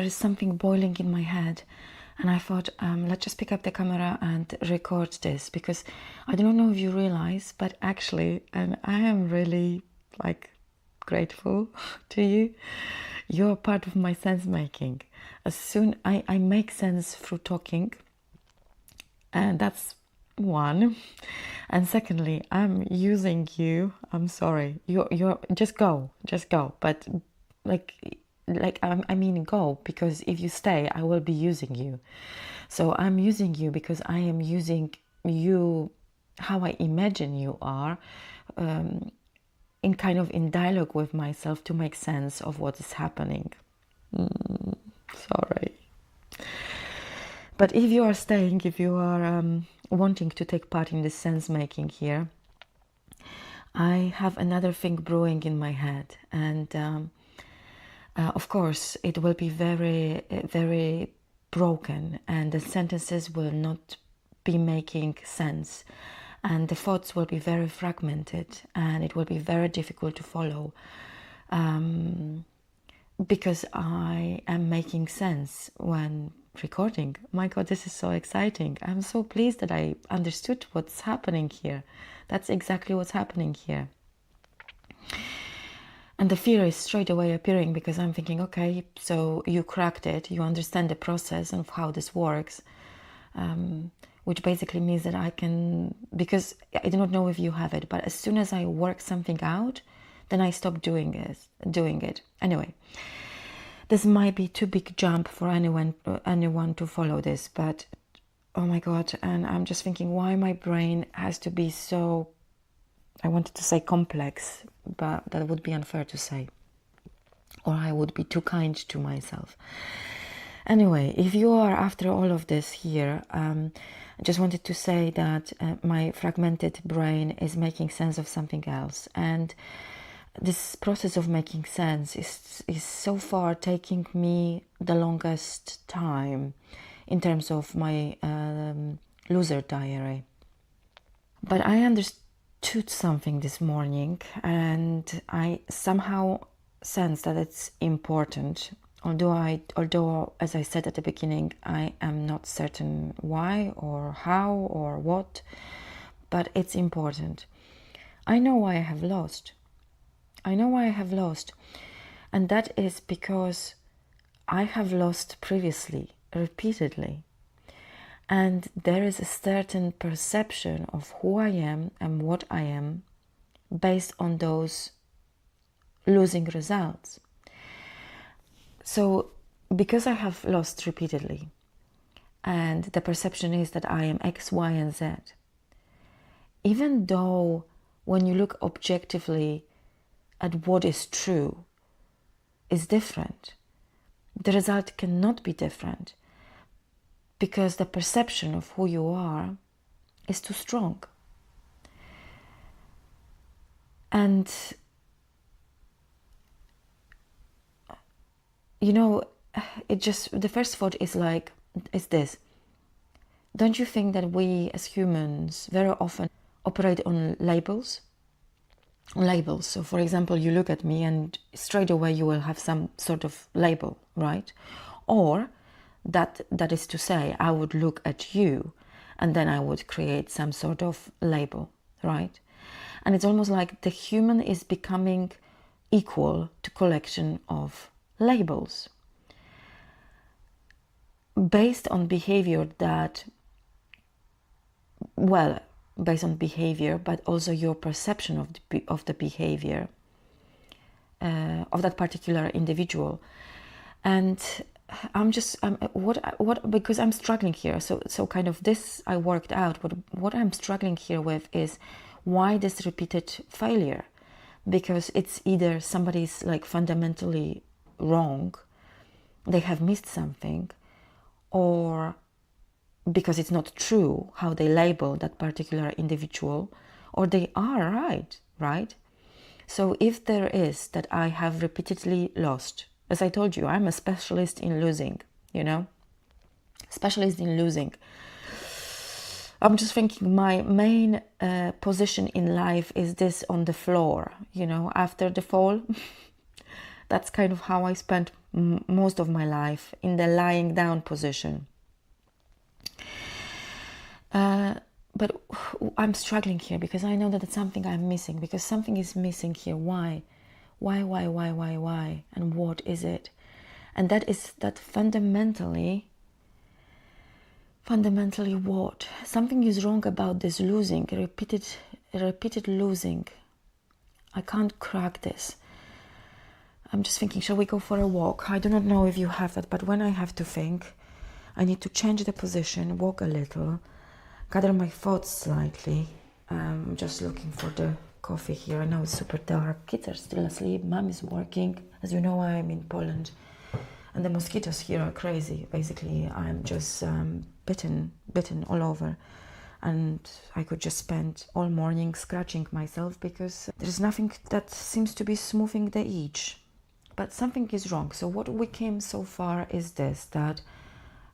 there is something boiling in my head. And I thought, let's just pick up the camera and record this, because I don't know if you realize, but actually, and I am really like grateful to you. You're part of my sense making. As soon I make sense through talking, and that's one. And secondly, I'm using you. I'm sorry. You're just go. But like I mean go, because if you stay, I will be using you. So I'm using you because I am using you how I imagine you are, in kind of in dialogue with myself to make sense of what is happening. Sorry. But if you are staying, if you are wanting to take part in this sense making here, I have another thing brewing in my head, and of course it will be very, very broken, and the sentences will not be making sense, and the thoughts will be very fragmented, and it will be very difficult to follow, because I am making sense when recording. My God, this is so exciting. I'm so pleased that I understood what's happening here. That's exactly what's happening here. And the fear is straight away appearing, because I'm thinking, okay, so you cracked it, you understand the process of how this works, which basically means that I can, because I do not know if you have it, but as soon as I work something out, then I stop doing it. Anyway, this might be too big jump for anyone to follow this, but oh my God, and I'm just thinking why my brain has to be so, I wanted to say complex, but that would be unfair to say, or I would be too kind to myself. Anyway, if you are after all of this here, I just wanted to say that my fragmented brain is making sense of something else, and this process of making sense is so far taking me the longest time in terms of my loser diary. But I understood something this morning, and I somehow sense that it's important. Although, as I said at the beginning, I am not certain why or how or what, but it's important. I know why I have lost. And that is because I have lost previously, repeatedly. And there is a certain perception of who I am and what I am based on those losing results. So because I have lost repeatedly, and the perception is that I am X, Y, and Z, even though when you look objectively at what is true is different, the result cannot be different, because the perception of who you are is too strong. And you know, it just, the first thought is this: don't you think that we as humans very often operate on labels? So for example, you look at me and straight away you will have some sort of label, right? Or that is to say, I would look at you and then I would create some sort of label, right? And it's almost like the human is becoming equal to collection of labels based on behavior that, well, based on behavior, but also your perception of the behavior of that particular individual. And because I'm struggling here. So kind of this I worked out. What I'm struggling here with is why this repeated failure, because it's either somebody's like fundamentally wrong, they have missed something, or because it's not true how they label that particular individual, or they are right? So if there is that I have repeatedly lost, as I told you, I'm a specialist in losing, specialist in losing. I'm just thinking my main position in life is this on the floor, after the fall. That's kind of how I spent most of my life in the lying down position. But I'm struggling here because I know that it's something I'm missing, because something is missing here. Why? Why? And what is it? And that is that fundamentally what? Something is wrong about this losing, repeated losing. I can't crack this. I'm just thinking, shall we go for a walk? I do not know if you have that, but when I have to think, I need to change the position, walk a little, gather my thoughts slightly. I'm just looking for the coffee here. I know it's super dark. Kids are still asleep. Mom is working. As you know, I'm in Poland. And the mosquitoes here are crazy. Basically, I'm just bitten all over. And I could just spend all morning scratching myself because there's nothing that seems to be smoothing the itch. But something is wrong. So what we came so far is this, that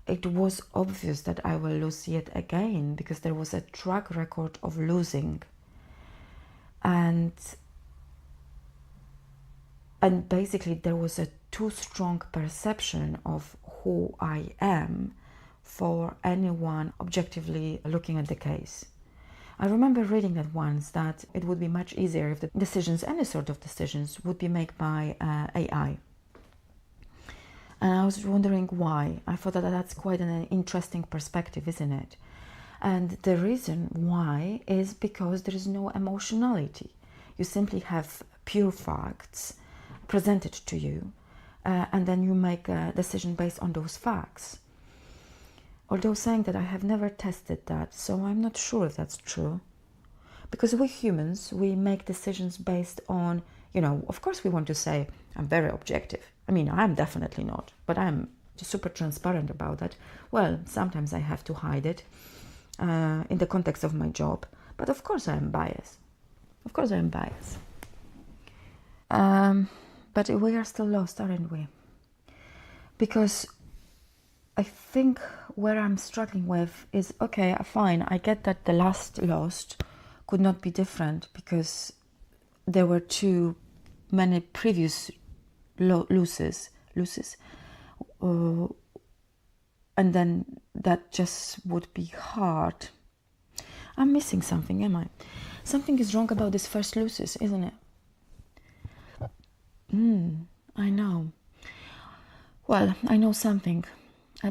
it was obvious that I will lose yet again because there was a track record of losing. And basically there was a too strong perception of who I am for anyone objectively looking at the case. I remember reading that once, that it would be much easier if the decisions, any sort of decisions, would be made by AI. And I was wondering why. I thought that that's quite an interesting perspective, isn't it? And the reason why is because there is no emotionality. You simply have pure facts presented to you, and then you make a decision based on those facts. Although saying that, I have never tested that, so I'm not sure if that's true. Because we humans, we make decisions based on, of course we want to say, I'm very objective. I mean, I'm definitely not, but I'm super transparent about that. Well, sometimes I have to hide it in the context of my job, but of course I am biased. But we are still lost, aren't we? Because I think where I'm struggling with is, okay, fine, I get that the last lost could not be different because there were too many previous losses, and then that just would be hard. I'm missing something, am I? Something is wrong about this first losses, isn't it? I know. Well, I know something.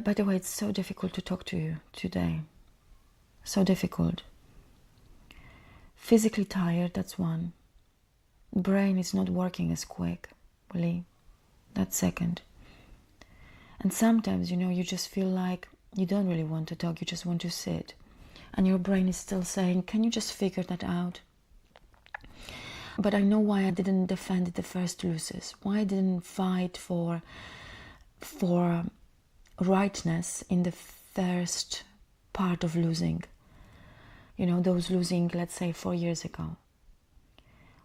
By the way, it's so difficult to talk to you today. So difficult. Physically tired, that's one. Brain is not working as quick, really. That's second. And sometimes, you just feel like you don't really want to talk, you just want to sit. And your brain is still saying, can you just figure that out? But I know why I didn't defend the first losses, why I didn't fight for rightness in the first part of losing. Those losing, let's say, 4 years ago.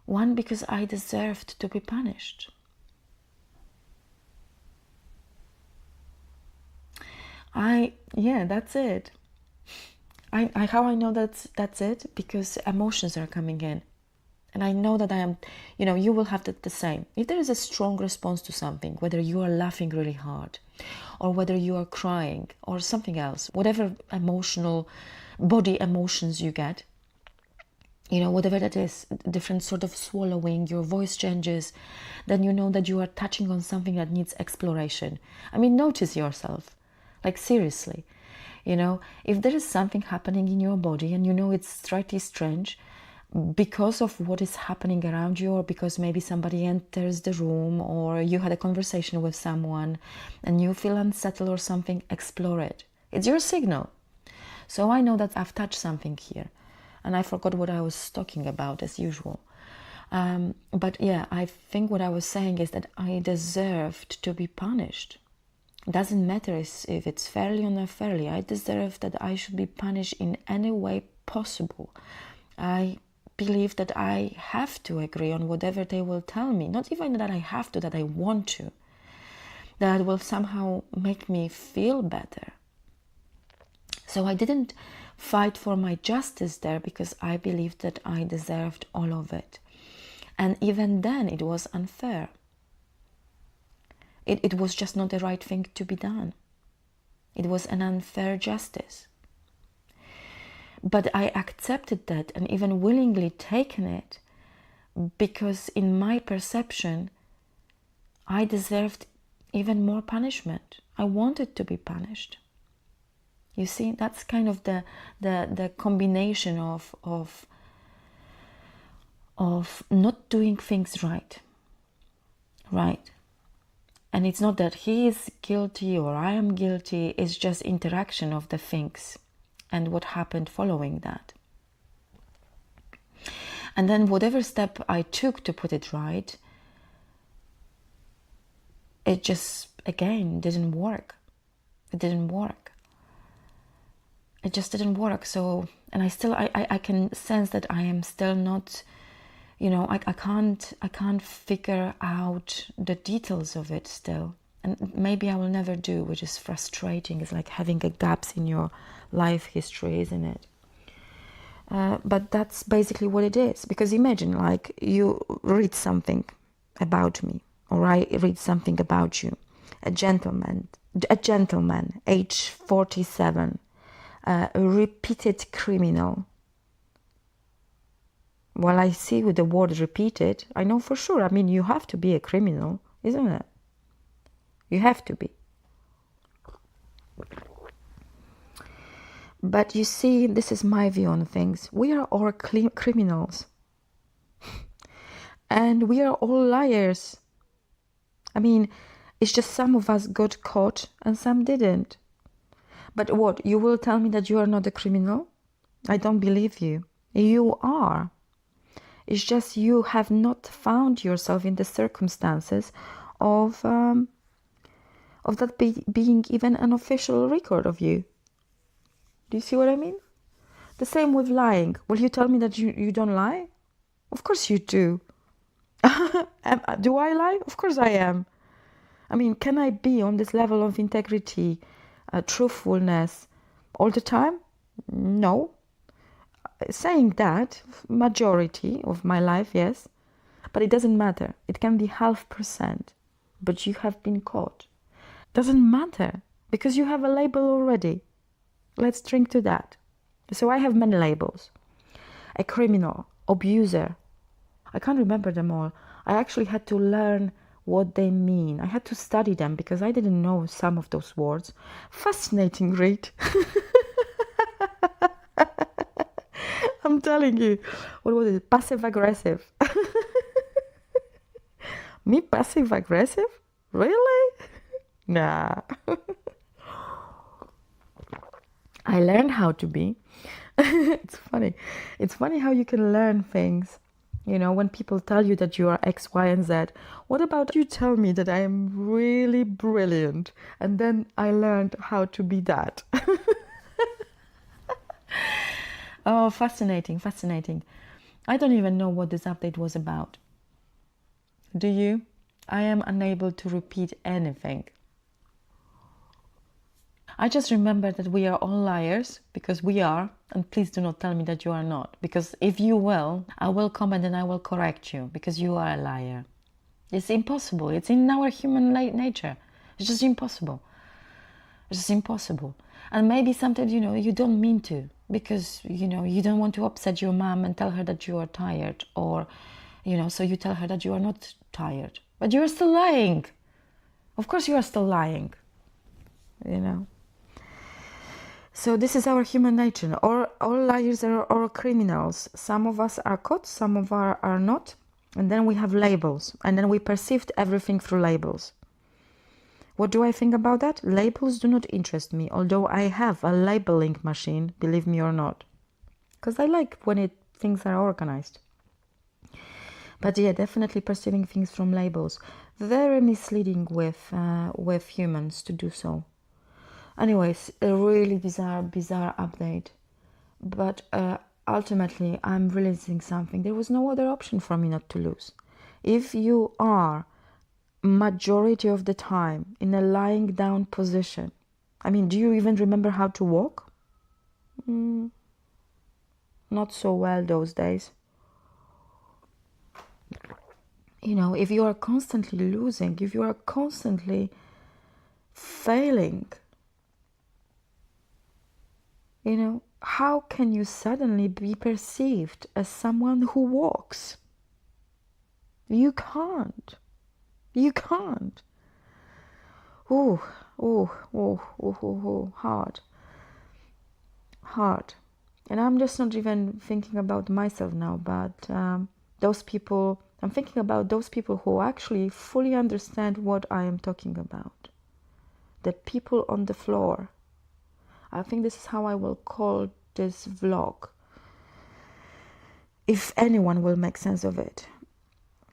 One, because I deserved to be punished. That's it. How I know that's it? Because emotions are coming in. And I know that I am, you will have the same. If there is a strong response to something, whether you are laughing really hard, or whether you are crying, or something else, whatever body emotions you get, whatever that is, different sort of swallowing, your voice changes, then you know that you are touching on something that needs exploration. I mean, notice yourself, like seriously, if there is something happening in your body and it's slightly strange, because of what is happening around you, or because maybe somebody enters the room, or you had a conversation with someone and you feel unsettled or something, explore it. It's your signal. So I know that I've touched something here, and I forgot what I was talking about as usual. But yeah, I think what I was saying is that I deserved to be punished. It doesn't matter if it's fairly or not fairly. I deserve that I should be punished in any way possible. I believe that I have to agree on whatever they will tell me. Not even that I have to, that I want to. That will somehow make me feel better. So I didn't fight for my justice there because I believed that I deserved all of it. And even then it was unfair. It was just not the right thing to be done. It was an unfair justice. But I accepted that and even willingly taken it because in my perception, I deserved even more punishment. I wanted to be punished. You see, that's kind of the combination of not doing things right. And it's not that he is guilty or I am guilty, it's just interaction of the things and what happened following that. And then whatever step I took to put it right, it just, again, didn't work. It didn't work. It just didn't work. So, and I can sense that I am still not, I can't figure out the details of it still. And maybe I will never do, which is frustrating. It's like having a gaps in your life history, isn't it? But that's basically what it is. Because imagine, like, you read something about me, or I read something about you. A gentleman, age 47, a repeated criminal. Well, I see with the word repeated, I know for sure. I mean, you have to be a criminal, isn't it? You have to be. But you see, this is my view on things. We are all criminals. And we are all liars. I mean, it's just some of us got caught and some didn't. But what, you will tell me that you are not a criminal? I don't believe you. You are. It's just you have not found yourself in the circumstances of that being even an official record of you. Do you see what I mean? The same with lying. Will you tell me that you don't lie? Of course you do. Do I lie? Of course I am. I mean, can I be on this level of integrity, truthfulness all the time? No. Saying that, majority of my life, yes. But it doesn't matter. It can be 0.5%. But you have been caught. Doesn't matter. Because you have a label already. Let's drink to that. So I have many labels. A criminal, abuser. I can't remember them all. I actually had to learn what they mean. I had to study them because I didn't know some of those words. Fascinating read. I'm telling you. What was it? Passive aggressive. Me passive aggressive? Really? Nah. I learned how to be. It's funny. It's funny how you can learn things. You know, when people tell you that you are X, Y, and Z, what about you tell me that I am really brilliant? And then I learned how to be that. Oh, fascinating, fascinating. I don't even know what this update was about. Do you? I am unable to repeat anything. I just remember that we are all liars, because we are, and please do not tell me that you are not, because if you will, I will comment and I will correct you, because you are a liar. It's impossible. It's in our human nature. It's just impossible. It's just impossible. And maybe sometimes, you don't mean to, because, you don't want to upset your mom and tell her that you are tired, or, so you tell her that you are not tired, but you are still lying. Of course you are still lying, So this is our human nature. All liars are criminals. Some of us are caught, some of us are not. And then we have labels. And then we perceived everything through labels. What do I think about that? Labels do not interest me, although I have a labeling machine, believe me or not. Because I like when things are organized. But yeah, definitely perceiving things from labels. Very misleading with humans to do so. Anyways, a really bizarre update. But ultimately, I'm releasing something. There was no other option for me not to lose. If you are majority of the time in a lying down position, I mean, do you even remember how to walk? Not so well those days. You know, if you are constantly losing, if you are constantly failing, you know, how can you suddenly be perceived as someone who walks? You can't. You can't. Oh, hard. Hard. And I'm just not even thinking about myself now, but those people, I'm thinking about those people who actually fully understand what I am talking about. The people on the floor. I think this is how I will call this vlog, if anyone will make sense of it.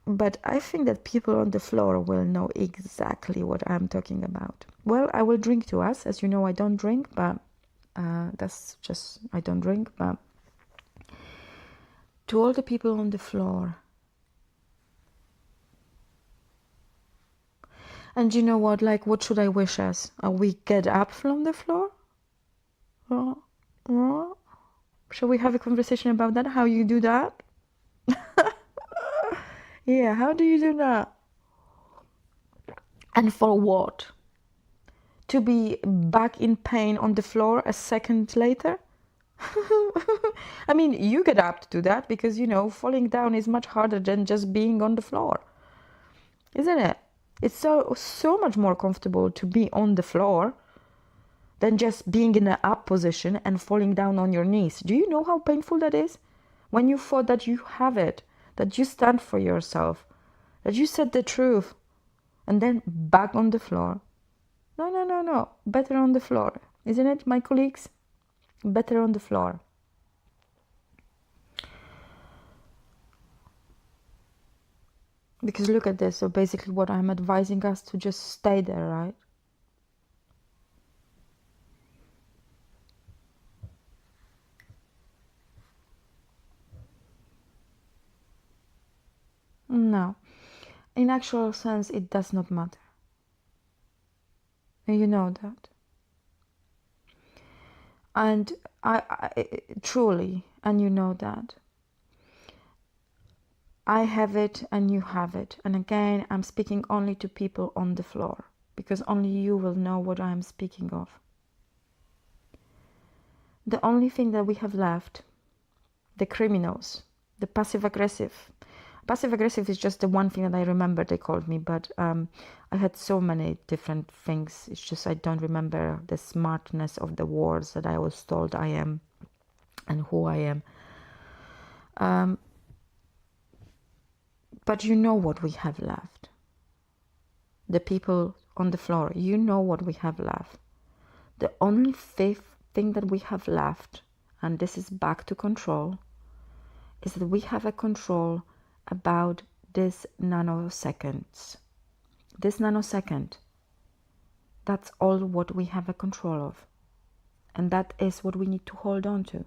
But I think that people on the floor will know exactly what I'm talking about. Well, I will drink to us. As you know, I don't drink, but that's just, I don't drink. But to all the people on the floor. And you know what, like, what should I wish us? We get up from the floor? Shall we have a conversation about that? How you do that? Yeah, how do you do that? And for what? To be back in pain on the floor a second later? I mean, you get up to do that because, you know, falling down is much harder than just being on the floor. Isn't it? It's so much more comfortable to be on the floor than just being in an up position and falling down on your knees. Do you know how painful that is? When you thought that you have it, that you stand for yourself, that you said the truth, and then back on the floor. No, no, no, no. Better on the floor. Isn't it, my colleagues? Better on the floor. Because look at this. So basically what I'm advising us to just stay there, right? No. In actual sense, it does not matter. You know that. And I truly, and you know that. I have it and you have it. And again, I'm speaking only to people on the floor because only you will know what I'm speaking of. The only thing that we have left, the criminals, the passive-aggressive. Passive-aggressive is just the one thing that I remember they called me, but I had so many different things. It's just I don't remember the smartness of the words that I was told I am and who I am. But you know what we have left. The people on the floor, you know what we have left. The only thing that we have left, and this is back to control, is that we have a control about this nanoseconds. This nanosecond, that's all what we have a control of. And that is what we need to hold on to.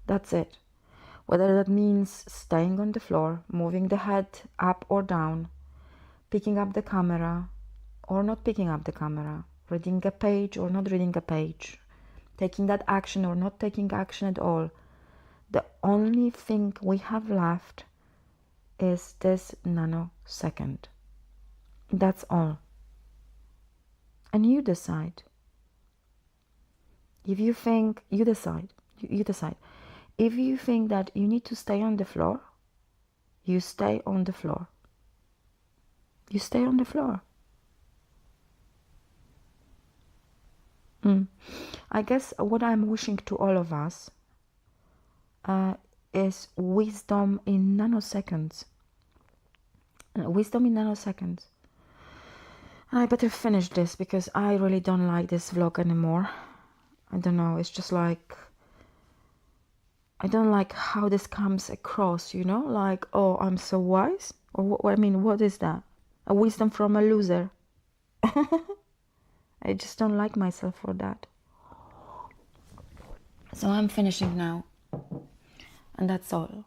That's it. Whether that means staying on the floor, moving the head up or down, picking up the camera or not picking up the camera, reading a page or not reading a page, taking that action or not taking action at all. The only thing we have left is this nanosecond. That's all. And you decide. If you think, you decide. You decide. If you think that you need to stay on the floor, you stay on the floor. You stay on the floor. I guess what I'm wishing to all of us is wisdom in nanoseconds. Wisdom in nanoseconds. I better finish this because I really don't like this vlog anymore. I don't know, it's just like, I don't like how this comes across, you know, like, oh, I'm so wise, or what? I mean, what is that? A wisdom from a loser. I just don't like myself for that. So I'm finishing now, and that's all.